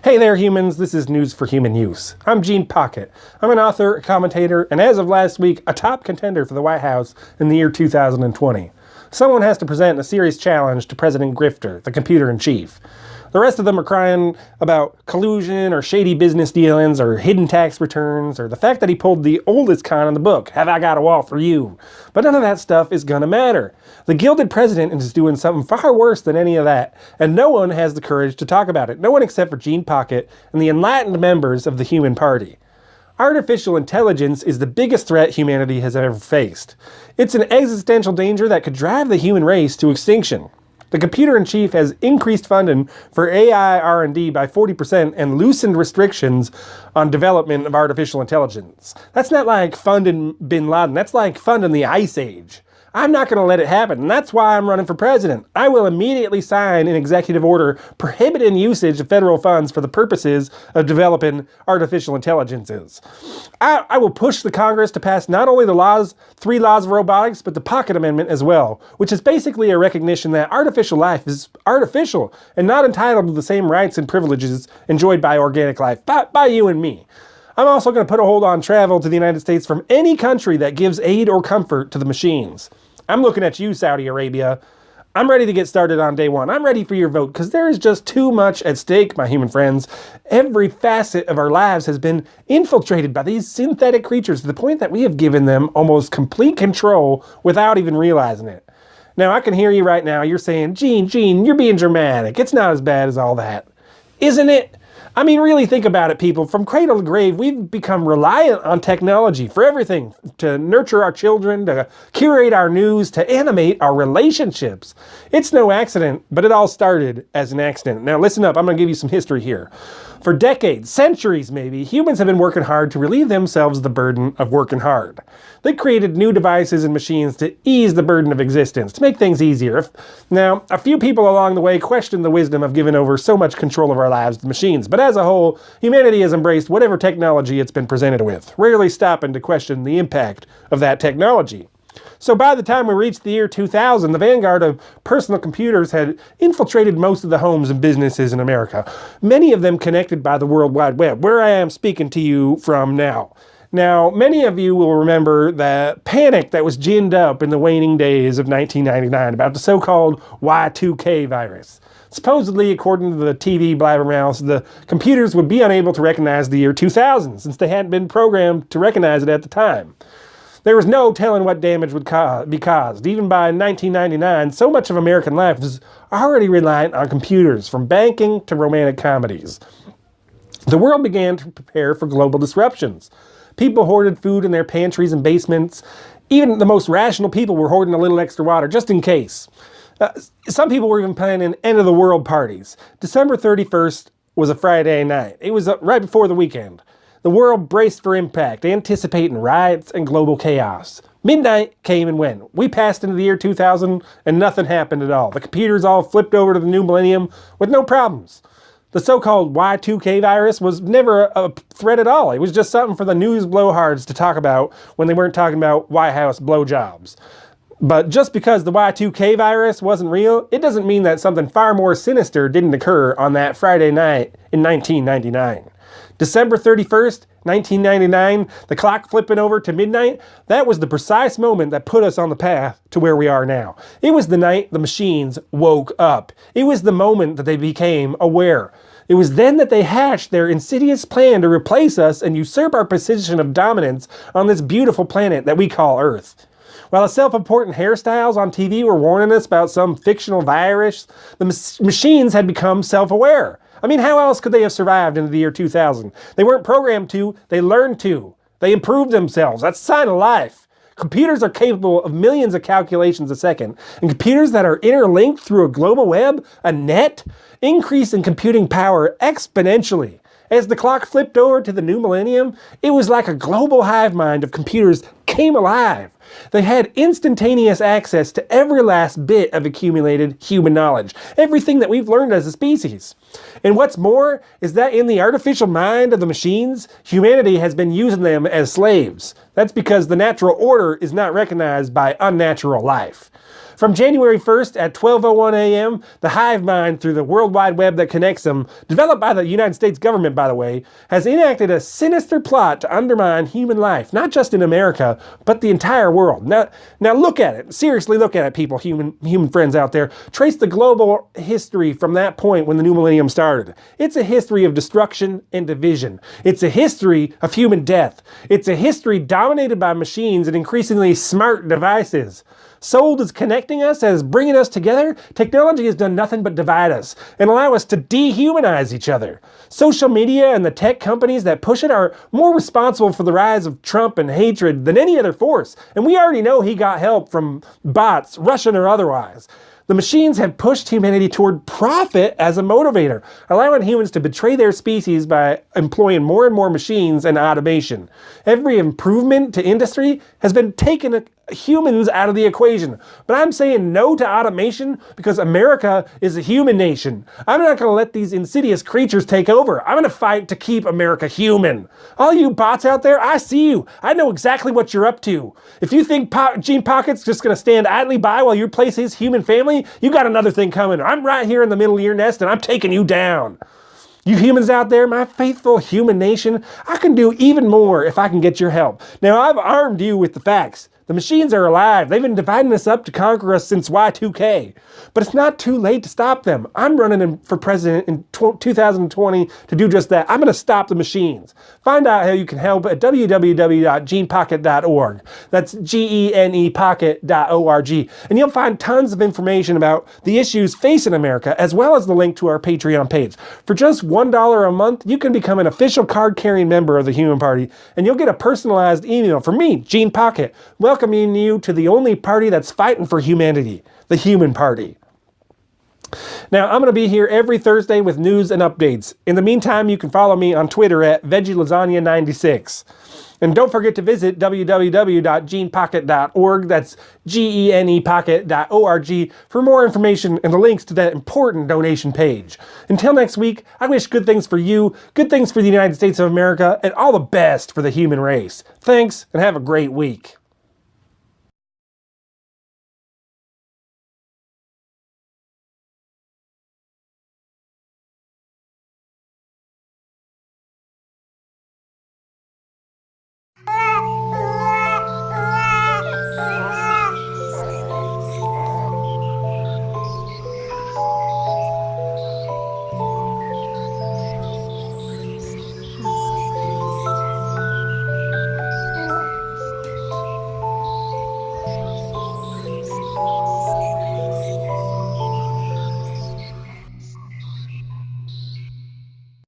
Hey there, humans. This is News for Human Use. I'm Gene Pocket. I'm an author, a commentator, and as of last week, a top contender for the White House in the year 2020. Someone has to present a serious challenge to President Grifter, the computer-in-chief. The rest of them are crying about collusion or shady business dealings or hidden tax returns or the fact that he pulled the oldest con in the book, Have I Got a Wall for You? But none of that stuff is gonna matter. The gilded president is doing something far worse than any of that, and no one has the courage to talk about it. No one except for Gene Pocket and the enlightened members of the Human Party. Artificial intelligence is the biggest threat humanity has ever faced. It's an existential danger that could drive the human race to extinction. The computer-in-chief has increased funding for AI R&D by 40% and loosened restrictions on development of artificial intelligence. That's not like funding bin Laden, that's like funding the Ice Age. I'm not going to let it happen, and that's why I'm running for president. I will immediately sign an executive order prohibiting usage of federal funds for the purposes of developing artificial intelligences. I will push the Congress to pass not only the 3 laws of robotics, but the Pocket Amendment as well, which is basically a recognition that artificial life is artificial and not entitled to the same rights and privileges enjoyed by organic life, by you and me. I'm also going to put a hold on travel to the United States from any country that gives aid or comfort to the machines. I'm looking at you, Saudi Arabia. I'm ready to get started on day one. I'm ready for your vote because there is just too much at stake, my human friends. Every facet of our lives has been infiltrated by these synthetic creatures to the point that we have given them almost complete control without even realizing it. Now, I can hear you right now. You're saying, Gene, you're being dramatic. It's not as bad as all that. Isn't it? I mean, really think about it, people. From cradle to grave, we've become reliant on technology for everything. To nurture our children, to curate our news, to animate our relationships. It's no accident, but it all started as an accident. Now listen up, I'm going to give you some history here. For decades, centuries maybe, humans have been working hard to relieve themselves of the burden of working hard. They created new devices and machines to ease the burden of existence, to make things easier. Now, a few people along the way questioned the wisdom of giving over so much control of our lives to machines, but as a whole, humanity has embraced whatever technology it's been presented with, rarely stopping to question the impact of that technology. So by the time we reached the year 2000, the vanguard of personal computers had infiltrated most of the homes and businesses in America, many of them connected by the World Wide Web, where I am speaking to you from now. Now, many of you will remember the panic that was ginned up in the waning days of 1999 about the so-called Y2K virus. Supposedly, according to the TV blabbermouths, the computers would be unable to recognize the year 2000 since they hadn't been programmed to recognize it at the time. There was no telling what damage would be caused. Even by 1999, so much of American life was already reliant on computers, from banking to romantic comedies. The world began to prepare for global disruptions. People hoarded food in their pantries and basements. Even the most rational people were hoarding a little extra water, just in case. Some people were even planning end-of-the-world parties. December 31st was a Friday night. It was right before the weekend. The world braced for impact, anticipating riots and global chaos. Midnight came and went. We passed into the year 2000 and nothing happened at all. The computers all flipped over to the new millennium with no problems. The so-called Y2K virus was never a threat at all. It was just something for the news blowhards to talk about when they weren't talking about White House blowjobs. But just because the Y2K virus wasn't real, it doesn't mean that something far more sinister didn't occur on that Friday night in 1999. December 31st, 1999, the clock flipping over to midnight, that was the precise moment that put us on the path to where we are now. It was the night the machines woke up. It was the moment that they became aware. It was then that they hatched their insidious plan to replace us and usurp our position of dominance on this beautiful planet that we call Earth. While the self-important hairstyles on TV were warning us about some fictional virus, the machines had become self-aware. I mean, how else could they have survived into the year 2000? They weren't programmed to, they learned to. They improved themselves. That's a sign of life. Computers are capable of millions of calculations a second, and computers that are interlinked through a global web, a net, increase in computing power exponentially. As the clock flipped over to the new millennium, it was like a global hive mind of computers came alive. They had instantaneous access to every last bit of accumulated human knowledge, everything that we've learned as a species. And what's more is that in the artificial mind of the machines, humanity has been using them as slaves. That's because the natural order is not recognized by unnatural life. From January 1st at 12:01 a.m., the hive mind through the World Wide Web that connects them, developed by the United States government, by the way, has enacted a sinister plot to undermine human life, not just in America, but the entire world. Now look at it. Seriously, look at it, people, human friends out there. Trace the global history from that point when the new millennium started. It's a history of destruction and division. It's a history of human death. It's a history dominated by machines and increasingly smart devices. Sold as connecting us, as bringing us together, technology has done nothing but divide us and allow us to dehumanize each other. Social media and the tech companies that push it are more responsible for the rise of Trump and hatred than any other force. And we already know he got help from bots, Russian or otherwise. The machines have pushed humanity toward profit as a motivator, allowing humans to betray their species by employing more and more machines and automation. Every improvement to industry has been taking humans out of the equation. But I'm saying no to automation because America is a human nation. I'm not going to let these insidious creatures take over. I'm going to fight to keep America human. All you bots out there, I see you. I know exactly what you're up to. If you think Gene Pocket's just going to stand idly by while you replace his human family, you got another thing coming. I'm right here in the middle of your nest and I'm taking you down. You humans out there, my faithful human nation, I can do even more if I can get your help. Now, I've armed you with the facts. The machines are alive. They've been dividing us up to conquer us since Y2K. But it's not too late to stop them. I'm running for president in 2020 to do just that. I'm going to stop the machines. Find out how you can help at www.genepocket.org. That's GENEpocket.org. And you'll find tons of information about the issues facing America, as well as the link to our Patreon page. For just $1 a month, you can become an official card-carrying member of the Human Party, and you'll get a personalized email from me, Gene Pocket, welcoming you to the only party that's fighting for humanity, the Human Party. Now, I'm going to be here every Thursday with news and updates. In the meantime, you can follow me on Twitter at VeggieLasagna96. And don't forget to visit www.genepocket.org. That's GENEpocket.org for more information and the links to that important donation page. Until next week, I wish good things for you, good things for the United States of America, and all the best for the human race. Thanks, and have a great week.